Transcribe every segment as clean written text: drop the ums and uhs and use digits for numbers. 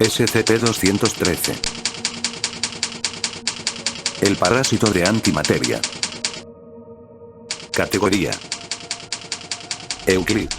SCP-213. El parásito de antimateria. Categoría: Euclid.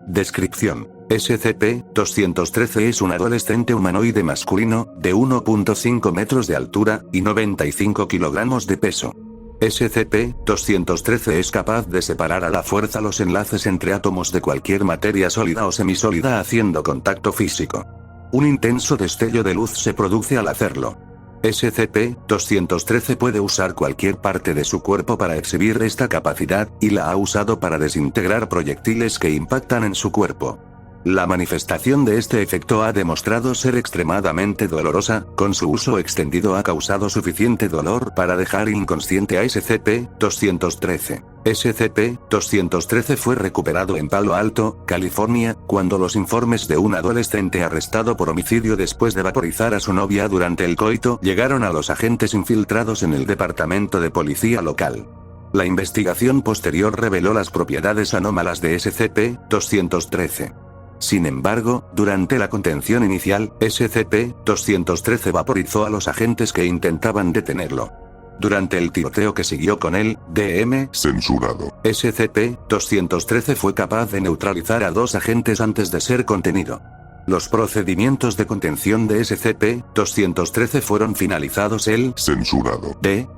Descripción: SCP-213 es un adolescente humanoide masculino, de 1.5 metros de altura, y 95 kilogramos de peso. SCP-213 es capaz de separar a la fuerza los enlaces entre átomos de cualquier materia sólida o semisólida haciendo contacto físico. Un intenso destello de luz se produce al hacerlo. SCP-213 puede usar cualquier parte de su cuerpo para exhibir esta capacidad, y la ha usado para desintegrar proyectiles que impactan en su cuerpo. La manifestación de este efecto ha demostrado ser extremadamente dolorosa, con su uso extendido ha causado suficiente dolor para dejar inconsciente a SCP-213. SCP-213 fue recuperado en Palo Alto, California, cuando los informes de un adolescente arrestado por homicidio después de vaporizar a su novia durante el coito llegaron a los agentes infiltrados en el departamento de policía local. La investigación posterior reveló las propiedades anómalas de SCP-213. Sin embargo, durante la contención inicial, SCP-213 vaporizó a los agentes que intentaban detenerlo. Durante el tiroteo que siguió con él, DM censurado, SCP-213 fue capaz de neutralizar a 2 agentes antes de ser contenido. Los procedimientos de contención de SCP-213 fueron finalizados el censurado de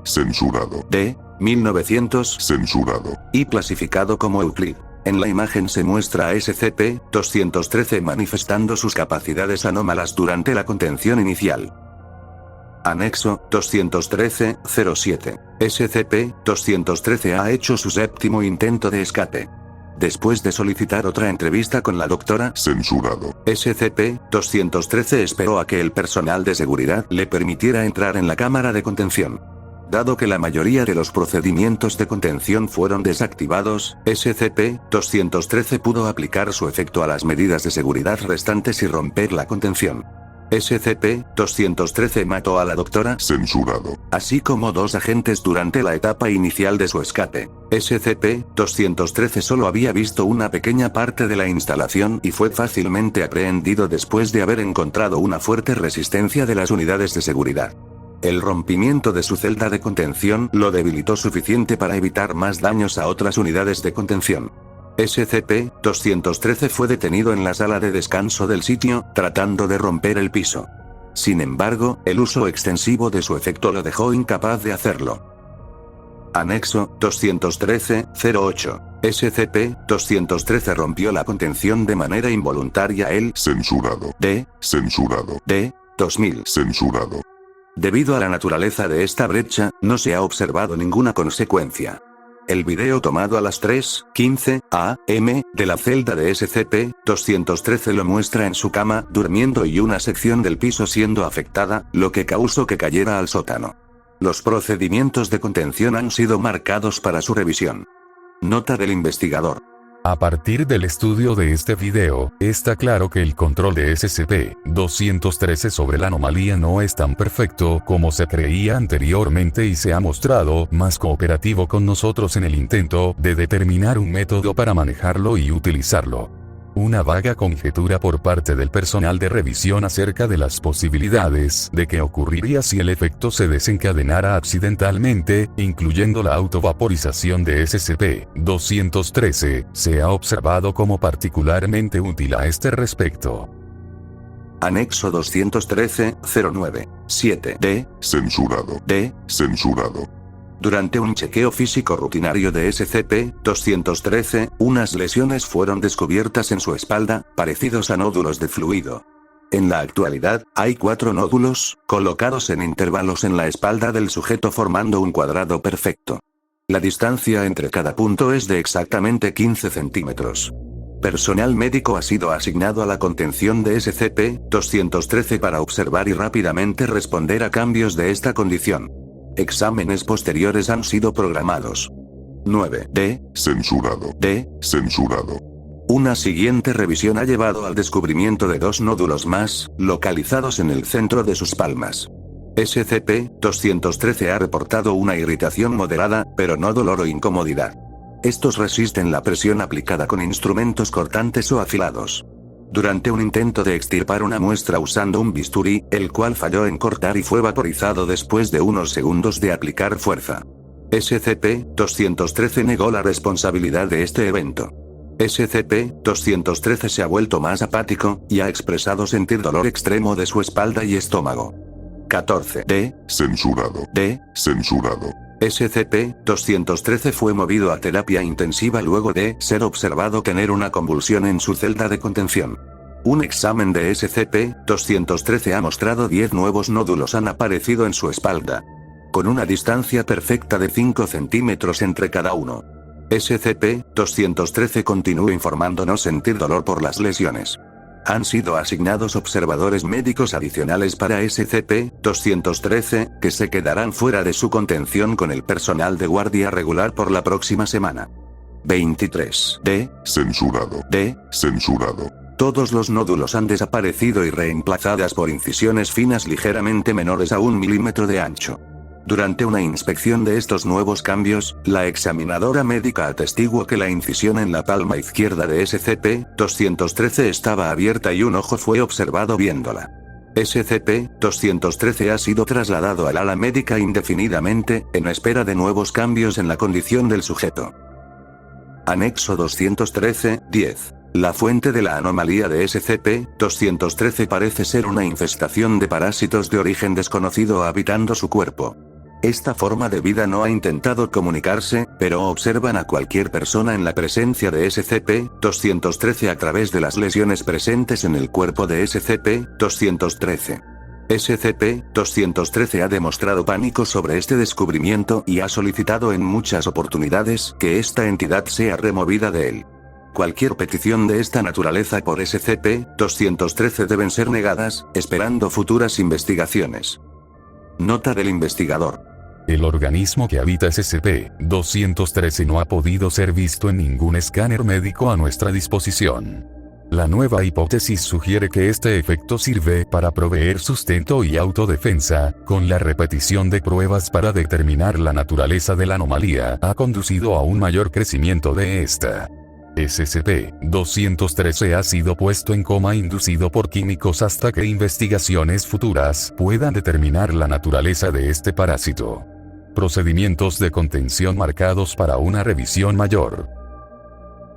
1900 censurado y clasificado como Euclid. En la imagen se muestra a SCP-213 manifestando sus capacidades anómalas durante la contención inicial. Anexo 213-07. SCP-213 ha hecho su 7º intento de escape. Después de solicitar otra entrevista con la doctora censurado, SCP-213 esperó a que el personal de seguridad le permitiera entrar en la cámara de contención. Dado que la mayoría de los procedimientos de contención fueron desactivados, SCP-213 pudo aplicar su efecto a las medidas de seguridad restantes y romper la contención. SCP-213 mató a la doctora censurado, así como 2 agentes durante la etapa inicial de su escape. SCP-213 solo había visto una pequeña parte de la instalación y fue fácilmente aprehendido después de haber encontrado una fuerte resistencia de las unidades de seguridad. El rompimiento de su celda de contención lo debilitó suficiente para evitar más daños a otras unidades de contención. SCP-213 fue detenido en la sala de descanso del sitio, tratando de romper el piso. Sin embargo, el uso extensivo de su efecto lo dejó incapaz de hacerlo. Anexo 213-08. SCP-213 rompió la contención de manera involuntaria el censurado de 2000 censurado. Debido a la naturaleza de esta brecha, no se ha observado ninguna consecuencia. El video tomado a las 3:15 a.m. de la celda de SCP-213 lo muestra en su cama, durmiendo y una sección del piso siendo afectada, lo que causó que cayera al sótano. Los procedimientos de contención han sido marcados para su revisión. Nota del investigador. A partir del estudio de este video, está claro que el control de SCP-213 sobre la anomalía no es tan perfecto como se creía anteriormente y se ha mostrado más cooperativo con nosotros en el intento de determinar un método para manejarlo y utilizarlo. Una vaga conjetura por parte del personal de revisión acerca de las posibilidades de qué ocurriría si el efecto se desencadenara accidentalmente, incluyendo la autovaporización de SCP-213, se ha observado como particularmente útil a este respecto. Anexo 213-09-7 de censurado. Durante un chequeo físico rutinario de SCP-213, unas lesiones fueron descubiertas en su espalda, parecidos a nódulos de fluido. En la actualidad, hay 4 nódulos, colocados en intervalos en la espalda del sujeto formando un cuadrado perfecto. La distancia entre cada punto es de exactamente 15 centímetros. Personal médico ha sido asignado a la contención de SCP-213 para observar y rápidamente responder a cambios de esta condición. Exámenes posteriores han sido programados. 9. Censurado. Una siguiente revisión ha llevado al descubrimiento de 2 nódulos más, localizados en el centro de sus palmas. SCP-213 ha reportado una irritación moderada, pero no dolor o incomodidad. Estos resisten la presión aplicada con instrumentos cortantes o afilados. Durante un intento de extirpar una muestra usando un bisturí, el cual falló en cortar y fue vaporizado después de unos segundos de aplicar fuerza. SCP-213 negó la responsabilidad de este evento. SCP-213 se ha vuelto más apático, y ha expresado sentir dolor extremo de su espalda y estómago. 14. D. Censurado. D. Censurado. SCP-213 fue movido a terapia intensiva luego de ser observado tener una convulsión en su celda de contención. Un examen de SCP-213 ha mostrado 10 nuevos nódulos han aparecido en su espalda, con una distancia perfecta de 5 centímetros entre cada uno. SCP-213 continúa informando no sentir dolor por las lesiones. Han sido asignados observadores médicos adicionales para SCP-213, que se quedarán fuera de su contención con el personal de guardia regular por la próxima semana. 23. D. Censurado. D. Censurado. Todos los nódulos han desaparecido y reemplazadas por incisiones finas ligeramente menores a 1 milímetro de ancho. Durante una inspección de estos nuevos cambios, la examinadora médica atestiguó que la incisión en la palma izquierda de SCP-213 estaba abierta y un ojo fue observado viéndola. SCP-213 ha sido trasladado al ala médica indefinidamente, en espera de nuevos cambios en la condición del sujeto. Anexo 213-10. La fuente de la anomalía de SCP-213 parece ser una infestación de parásitos de origen desconocido habitando su cuerpo. Esta forma de vida no ha intentado comunicarse, pero observan a cualquier persona en la presencia de SCP-213 a través de las lesiones presentes en el cuerpo de SCP-213. SCP-213 ha demostrado pánico sobre este descubrimiento y ha solicitado en muchas oportunidades que esta entidad sea removida de él. Cualquier petición de esta naturaleza por SCP-213 deben ser negadas, esperando futuras investigaciones. Nota del investigador. El organismo que habita SCP-213 no ha podido ser visto en ningún escáner médico a nuestra disposición. La nueva hipótesis sugiere que este efecto sirve para proveer sustento y autodefensa, con la repetición de pruebas para determinar la naturaleza de la anomalía ha conducido a un mayor crecimiento de esta. SCP-213 ha sido puesto en coma inducido por químicos hasta que investigaciones futuras puedan determinar la naturaleza de este parásito. Procedimientos de contención marcados para una revisión mayor.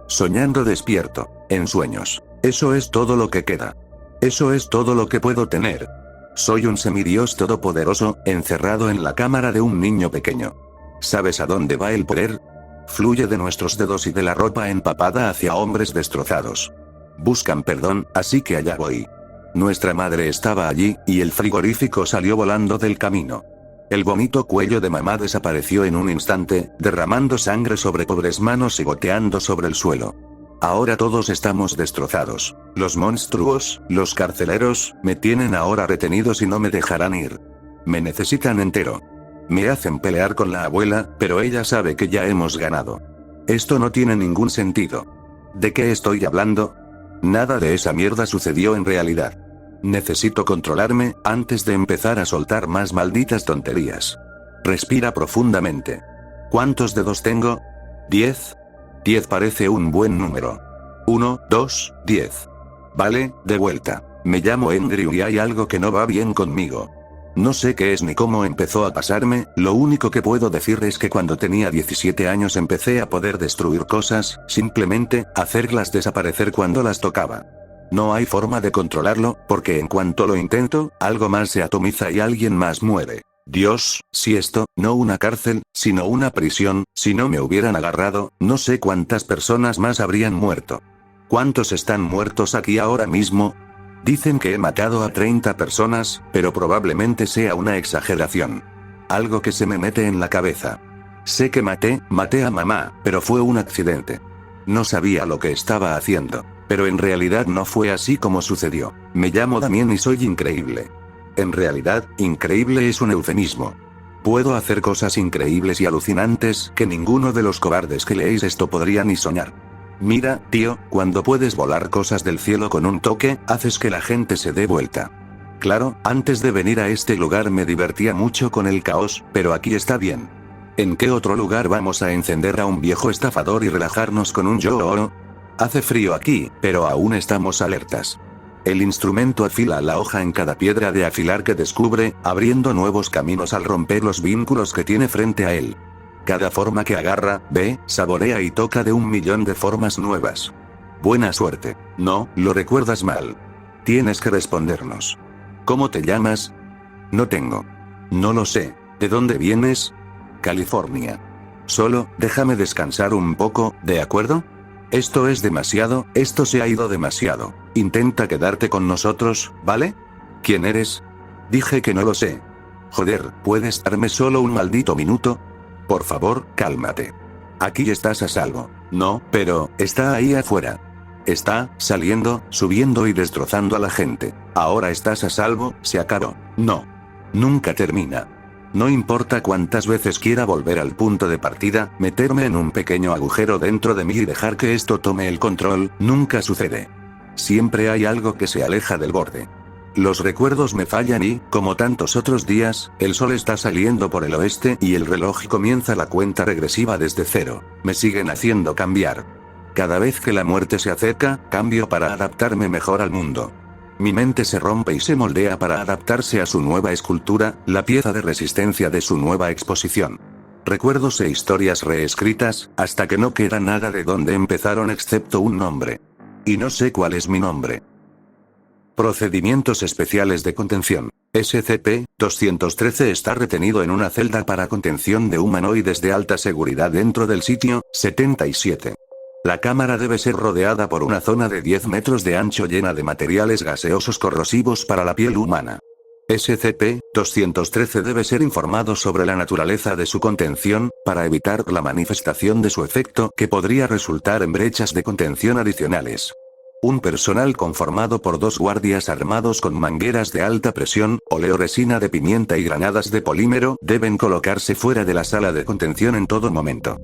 Soñando despierto, en sueños. Eso es todo lo que queda. Eso es todo lo que puedo tener. Soy un semidios todopoderoso, encerrado en la cámara de un niño pequeño. ¿Sabes a dónde va el poder? Fluye de nuestros dedos y de la ropa empapada hacia hombres destrozados. Buscan perdón, así que allá voy. Nuestra madre estaba allí, y el frigorífico salió volando del camino. El bonito cuello de mamá desapareció en un instante, derramando sangre sobre pobres manos y goteando sobre el suelo. Ahora todos estamos destrozados. Los monstruos, los carceleros, me tienen ahora retenidos y no me dejarán ir. Me necesitan entero. Me hacen pelear con la abuela, pero ella sabe que ya hemos ganado. Esto no tiene ningún sentido. ¿De qué estoy hablando? Nada de esa mierda sucedió en realidad. Necesito controlarme, antes de empezar a soltar más malditas tonterías. Respira profundamente. ¿Cuántos dedos tengo? 10. 10 parece un buen número. 1, 2, 10. Vale, de vuelta. Me llamo Andrew y hay algo que no va bien conmigo. No sé qué es ni cómo empezó a pasarme, lo único que puedo decir es que cuando tenía 17 años empecé a poder destruir cosas, simplemente, hacerlas desaparecer cuando las tocaba. No hay forma de controlarlo, porque en cuanto lo intento, algo más se atomiza y alguien más muere. Dios, si esto, no una cárcel, sino una prisión, si no me hubieran agarrado, no sé cuántas personas más habrían muerto. ¿Cuántos están muertos aquí ahora mismo? Dicen que he matado a 30 personas, pero probablemente sea una exageración. Algo que se me mete en la cabeza. Sé que maté a mamá, pero fue un accidente. No sabía lo que estaba haciendo, pero en realidad no fue así como sucedió. Me llamo Damien y soy increíble. En realidad, increíble es un eufemismo. Puedo hacer cosas increíbles y alucinantes que ninguno de los cobardes que leéis esto podría ni soñar. Mira, tío, cuando puedes volar cosas del cielo con un toque, haces que la gente se dé vuelta. Claro, antes de venir a este lugar me divertía mucho con el caos, pero aquí está bien. ¿En qué otro lugar vamos a encender a un viejo estafador y relajarnos con un yo-yo? Hace frío aquí, pero aún estamos alertas. El instrumento afila la hoja en cada piedra de afilar que descubre, abriendo nuevos caminos al romper los vínculos que tiene frente a él. Cada forma que agarra, ve, saborea y toca de 1.000.000 de formas nuevas. Buena suerte. No, lo recuerdas mal. Tienes que respondernos. ¿Cómo te llamas? No tengo. No lo sé. ¿De dónde vienes? California. Solo, déjame descansar un poco, ¿de acuerdo? Esto es demasiado, esto se ha ido demasiado. Intenta quedarte con nosotros, ¿vale? ¿Quién eres? Dije que no lo sé. Joder, ¿puedes darme solo un maldito minuto? Por favor, cálmate. Aquí estás a salvo. No, pero, está ahí afuera. Está, saliendo, subiendo y destrozando a la gente. Ahora estás a salvo, se acabó. No. Nunca termina. No importa cuántas veces quiera volver al punto de partida, meterme en un pequeño agujero dentro de mí y dejar que esto tome el control, nunca sucede. Siempre hay algo que se aleja del borde. Los recuerdos me fallan y, como tantos otros días, el sol está saliendo por el oeste y el reloj comienza la cuenta regresiva desde cero. Me siguen haciendo cambiar. Cada vez que la muerte se acerca, cambio para adaptarme mejor al mundo. Mi mente se rompe y se moldea para adaptarse a su nueva escultura, la pieza de resistencia de su nueva exposición. Recuerdos e historias reescritas, hasta que no queda nada de donde empezaron excepto un nombre. Y no sé cuál es mi nombre. Procedimientos especiales de contención. SCP-213 está retenido en una celda para contención de humanoides de alta seguridad dentro del sitio 77. La cámara debe ser rodeada por una zona de 10 metros de ancho llena de materiales gaseosos corrosivos para la piel humana. SCP-213 debe ser informado sobre la naturaleza de su contención, para evitar la manifestación de su efecto que podría resultar en brechas de contención adicionales. Un personal conformado por 2 guardias armados con mangueras de alta presión, oleoresina de pimienta y granadas de polímero deben colocarse fuera de la sala de contención en todo momento.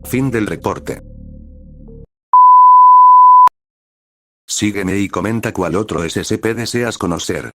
Fin del reporte. Sígueme y comenta cuál otro SCP deseas conocer.